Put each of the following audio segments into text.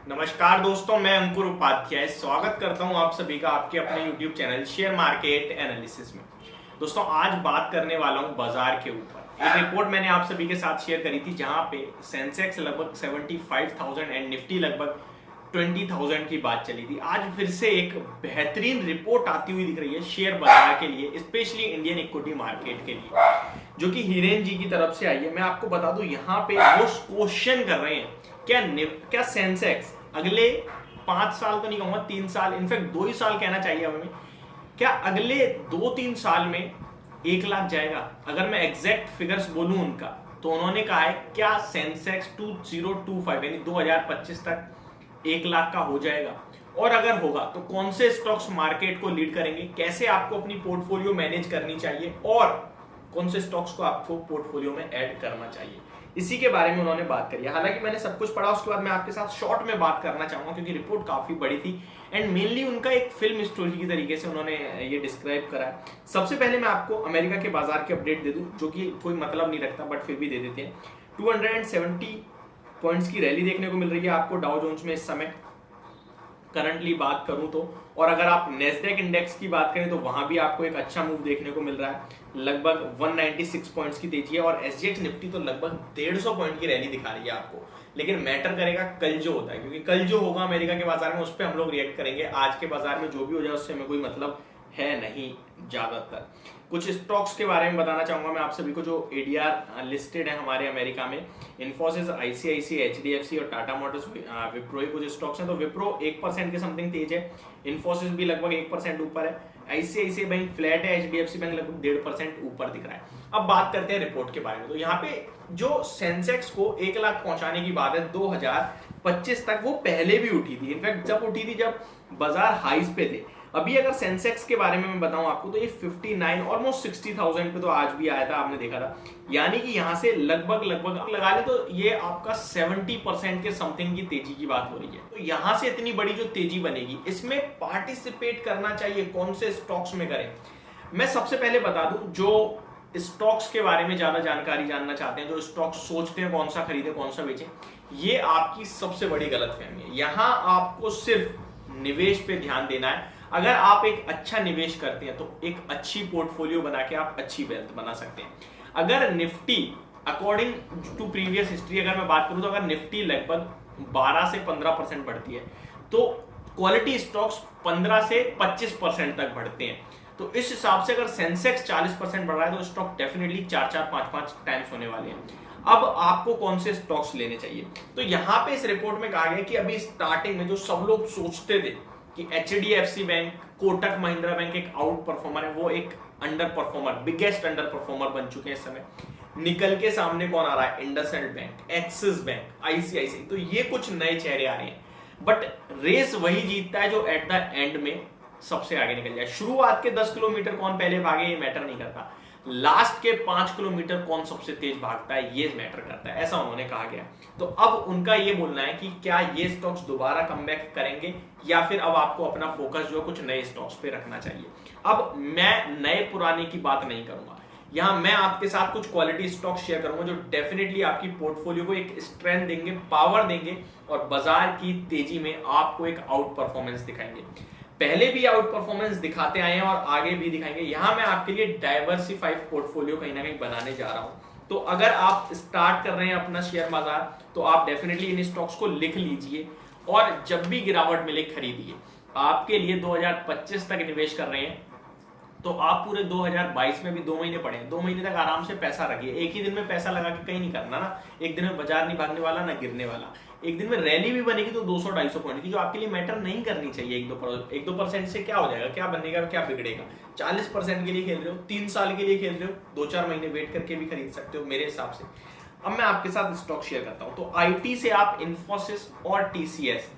नमस्कार दोस्तों, मैं अंकुर उपाध्याय स्वागत करता हूं आप सभी का आपके अपने YouTube channel share market analysis में। दोस्तों, आज बात करने वाला हूं बाजार के ऊपर। एक रिपोर्ट मैंने आप सभी के साथ शेयर करी थी जहां पे सेंसेक्स लगभग 75,000 एंड निफ्टी लगभग 20,000 की बात चली थी। आज फिर से एक बेहतरीन रिपोर्ट आती हुई दिख रही है शेयर बाजार के लिए, स्पेशली इंडियन इक्विटी मार्केट के लिए, जो कि हिरेन जी की तरफ से आई है। मैं आपको बता दूं, यहाँ पे वो क्वेश्चन कर रहे हैं क्या सेंसेक्स अगले 5 साल तो नहीं कहूंगा, 3 साल, इनफैक्ट 2 ही साल कहना चाहिए हमें, क्या अगले 2-3 साल में 1 लाख जाएगा? अगर मैं एग्जैक्ट फिगर्स बोलूं उनका, तो उन्होंने कहा है क्या सेंसेक्स 2025 यानी 2025 तक 1 लाख का हो जाएगा, और अगर होगा तो कौन से स्टॉक्स मार्केट को लीड करेंगे, कैसे आपको अपनी पोर्टफोलियो मैनेज करनी चाहिए और कौन से स्टॉक्स को आपको पोर्टफोलियो में ऐड करना चाहिए, इसी के बारे में उन्होंने बात करी है। हालांकि मैंने सब कुछ पढ़ा, उसके बाद मैं आपके साथ शॉर्ट में बात करना चाहूंगा क्योंकि रिपोर्ट काफी बड़ी थी एंड मेनली उनका एक फिल्म स्टोरी की तरीके से उन्होंने ये डिस्क्राइब करा है। सबसे पहले मैं आपको अमेरिका के बाजार की अपडेट दे दूं, जो कि कोई मतलब नहीं रखता बट फिर भी दे देते हैं। 270 पॉइंट्स की रैली देखने को मिल रही है आपको डाउ जोन्स में इस समय, करंटली बात करूं तो। और अगर आप नेस्डेक इंडेक्स की बात करें तो वहां भी आपको एक अच्छा मूव देखने को मिल रहा है, लगभग 196 पॉइंट्स की तेजी है। और एसजीएक्स निफ्टी तो लगभग 150 पॉइंट की रैली दिखा रही है आपको। लेकिन मैटर करेगा कल जो होता है, क्योंकि कल जो होगा अमेरिका के बाजार में उस पर हम लोग रिएक्ट करेंगे। आज के बाजार में जो भी हो जाए उससे हमें कोई मतलब है नहीं ज्यादातर। कुछ स्टॉक्स के बारे में बताना चाहूंगा मैं आप सभी को जो एडीआर लिस्टेड है हमारे अमेरिका में। इन्फोसिस, आईसीआईसीआई, एचडीएफसी और टाटा मोटर्स, विप्रो कुछ स्टॉक्स हैं। तो विप्रो 1% के समथिंग तेज है, इन्फोसिस भी लगभग 1% ऊपर है, आईसीआईसीआई बैंक फ्लैट है, एचडीएफसी बैंक लगभग 1.5% ऊपर दिख रहा है। अब बात करते हैं रिपोर्ट के बारे में। तो यहाँ पे जो सेंसेक्स को 1 लाख पहुंचाने की बात है 2025 तक, वो पहले भी उठी थी। इनफैक्ट जब उठी थी जब बाजार हाइस पे थे। अभी अगर सेंसेक्स के बारे में मैं बताऊं आपको तो ये 59 ऑलमोस्ट 60,000 पे तो आज भी आया था, आपने देखा था। यानी कि यहां से लगभग लगा ले तो ये आपका 70% के समथिंग की तेजी की बात हो रही है। तो यहां से इतनी बड़ी जो तेजी बनेगी, इसमें पार्टिसिपेट करना चाहिए कौन से स्टॉक्स में करें। मैं सबसे पहले बता दूं, जो स्टॉक्स के बारे में ज्यादा जानकारी जानना चाहते हैं, जो स्टॉक्स सोचते हैं कौन सा खरीदे कौन सा बेचे, ये आपकी सबसे बड़ी गलतफहमी है। यहां आपको सिर्फ निवेश पे ध्यान देना है। अगर आप एक अच्छा निवेश करते हैं तो एक अच्छी पोर्टफोलियो बना के आप अच्छी वेल्थ बना सकते हैं। अगर Nifty according to previous history अगर मैं बात करूं तो अगर निफ्टी लगभग 12 से 15% बढ़ती है तो क्वालिटी स्टॉक्स 15 से 25% तक बढ़ते हैं। तो इस हिसाब से अगर सेंसेक्स 40% बढ़ रहा है तो स्टॉक डेफिनेटली 4-4, 5-5 टाइम्स होने वाले हैं। अब आपको कौन से स्टॉक्स लेने चाहिए, तो यहां पे इस रिपोर्ट में कहा गया कि अभी स्टार्टिंग में जो सब लोग सोचते थे कि HDFC bank, Kotak Mahindra bank एक आउट परफॉर्मर है, वो एक under performer, biggest under performer बन चुके हैं इस समय। निकल के सामने कौन आ रहा है? IndusInd bank, Axis bank, ICIC. तो ये कुछ नए चेहरे आ रहे हैं, बट रेस वही जीतता है जो एट द एंड में सबसे आगे निकल जाए। शुरुआत के 10 किलोमीटर कौन पहले भागे ये मैटर नहीं करता, लास्ट के 5 किलोमीटर कौन सबसे तेज भागता है ये मैटर करता है, ऐसा उन्होंने कहा गया। तो अब उनका ये बोलना है कि क्या ये स्टॉक्स दोबारा कमबैक करेंगे या फिर अब आपको अपना फोकस जो है कुछ नए स्टॉक्स पे रखना चाहिए। अब मैं नए पुराने की बात नहीं करूंगा, यहां मैं आपके साथ कुछ क्वालिटी स्टॉक शेयर करूंगा जो डेफिनेटली आपकी पोर्टफोलियो को एक स्ट्रेंथ देंगे, पावर देंगे और बाजार की तेजी में आपको एक आउट परफॉर्मेंस दिखाएंगे। पहले भी आउट परफॉर्मेंस दिखाते आए हैं और आगे भी दिखाएंगे। यहां मैं आपके लिए डाइवर्सिफाइड पोर्टफोलियो कहीं ना कहीं बनाने जा रहा हूं। तो अगर आप स्टार्ट कर रहे हैं अपना शेयर बाजार तो आप डेफिनेटली इन स्टॉक्स को लिख लीजिए और जब भी गिरावट मिले खरीदिए। आपके लिए 2025 तक निवेश कर रहे हैं तो आप पूरे 2022 में भी 2 महीने पड़े हैं, 2 महीने तक आराम से पैसा रखिए। एक ही दिन में पैसा लगा के कहीं नहीं करना ना, एक दिन में बाजार नहीं भागने वाला ना गिरने वाला। एक दिन में रैली भी बनेगी तो 200-250 पॉइंट की, जो आपके लिए मैटर नहीं करनी चाहिए। 1-2% से क्या हो जाएगा, क्या बनेगा, क्या बिगड़ेगा। 40% के लिए खेल रहे हो, 3 साल के लिए खेल रहे हो, 2-4 महीने वेट करके भी खरीद सकते हो मेरे हिसाब से। अब मैं आपके साथ स्टॉक शेयर करता हूं। तो आईटी से आप इन्फोसिस और टीसीएस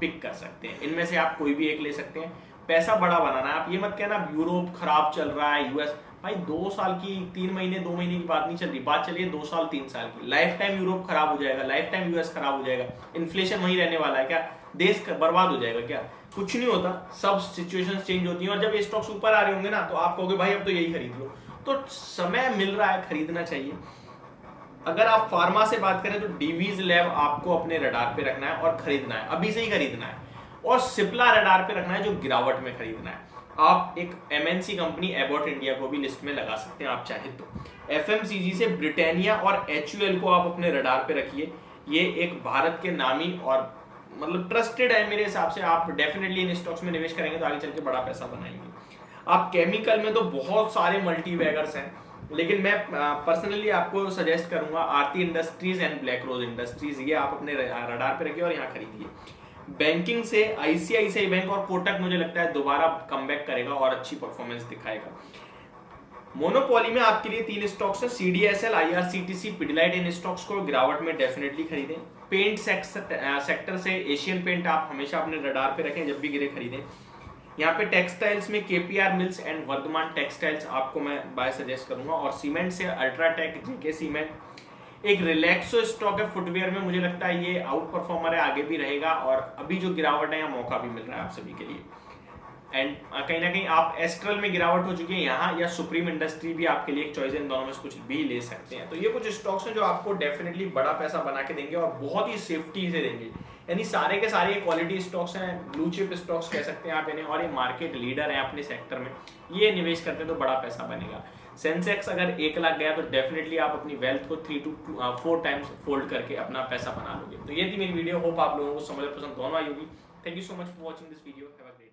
पिक कर सकते हैं, इनमें से आप कोई भी एक ले सकते हैं। पैसा बड़ा बनाना है, आप ये मत कहना यूरोप खराब चल रहा है, यूएस। भाई 2 साल की, 3 महीने 2 महीने की बात नहीं चल रही, बात चलिए 2 साल 3 साल की। लाइफ टाइम यूरोप खराब हो जाएगा, लाइफ टाइम यूएस खराब हो जाएगा, इन्फ्लेशन वही रहने वाला है क्या? देश बर्बाद हो जाएगा क्या? कुछ नहीं होता, सब सिचुएशंस चेंज होती हैं। और जब ये स्टॉक्स ऊपर आ रहे होंगे ना तो आप कहोगे भाई अब तो यही खरीद लो। तो समय मिल रहा है, खरीदना चाहिए। अगर आप फार्मा से बात करें तो डीवीज लैब आपको अपने रडार पे रखना है और खरीदना है, अभी से ही खरीदना है। और सिप्ला रडार पे रखना है जो गिरावट में खरीदना है। आप एक एमएनसी कंपनी एबॉट इंडिया को भी लिस्ट में लगा सकते हैं आप चाहे तो। एफएमसीजी से ब्रिटानिया और एचयूएल को आप अपने रडार पे रखिए। ये एक भारत के नामी और मतलब ट्रस्टेड है मेरे हिसाब से। आप डेफिनेटली इन स्टॉक्स में निवेश करेंगे तो आगे चल के बड़ा पैसा बनाएंगे। आप केमिकल में तो बहुत सारे मल्टीबैगर्स हैं, लेकिन मैं पर्सनली आपको सजेस्ट करूंगा Aarti industries and black rose industries, ये आप अपने रडार पे रखिए और यहाँ खरीदिए। बैंकिंग से आईसीआईसीआई बैंक और कोटक मुझे लगता है दोबारा कमबैक करेगा और अच्छी परफॉर्मेंस दिखाएगा। मोनोपोली में आपके लिए 3 स्टॉक्स है, सीडीएसएल, आईआरसीटीसी, पिडिलाइट। इन स्टॉक्स को गिरावट में डेफिनेटली खरीदें। पेंट सेक्टर से एशियन पेंट आप हमेशा अपने रडार पे रखें, जब भी गिरे खरीदें। यहाँ पे टेक्सटाइल्स में KPR mills and Vardhman textiles आपको मैं बाय सजेस्ट करूंगा। और सीमेंट से अल्ट्राटेक, जेके सीमेंट। एक रिलैक्सो स्टॉक है फुटवेयर में, मुझे लगता है ये आउट परफॉर्मर है, आगे भी रहेगा और अभी जो गिरावट है यहाँ मौका भी मिल रहा है आप सभी के लिए। एंड कहीं ना कहीं आप एस्ट्रल में गिरावट हो चुकी है यहाँ, या सुप्रीम इंडस्ट्री भी आपके लिए एक चॉइस है, इन दोनों में से कुछ भी ले सकते हैं। तो ये कुछ स्टॉक्स हैं जो आपको डेफिनेटली बड़ा पैसा बना के देंगे और बहुत ही सेफ्टी से देंगे। यानी सारे के सारे क्वालिटी स्टॉक्स हैं, ब्लू चिप स्टॉक्स कह सकते हैं आप इन्हें, और ये मार्केट लीडर है अपने सेक्टर में। ये निवेश करते हैं तो बड़ा पैसा बनेगा। सेंसेक्स अगर 1 लाख गया तो डेफिनेटली आप अपनी वेल्थ को 3 to 4 टाइम्स फोल्ड करके अपना पैसा बना लोगे। तो ये थी मेरी वीडियो, होप आप लोगों को समझ पसंद दोनों आई होगी। Thank you so much for watching this video. Have a great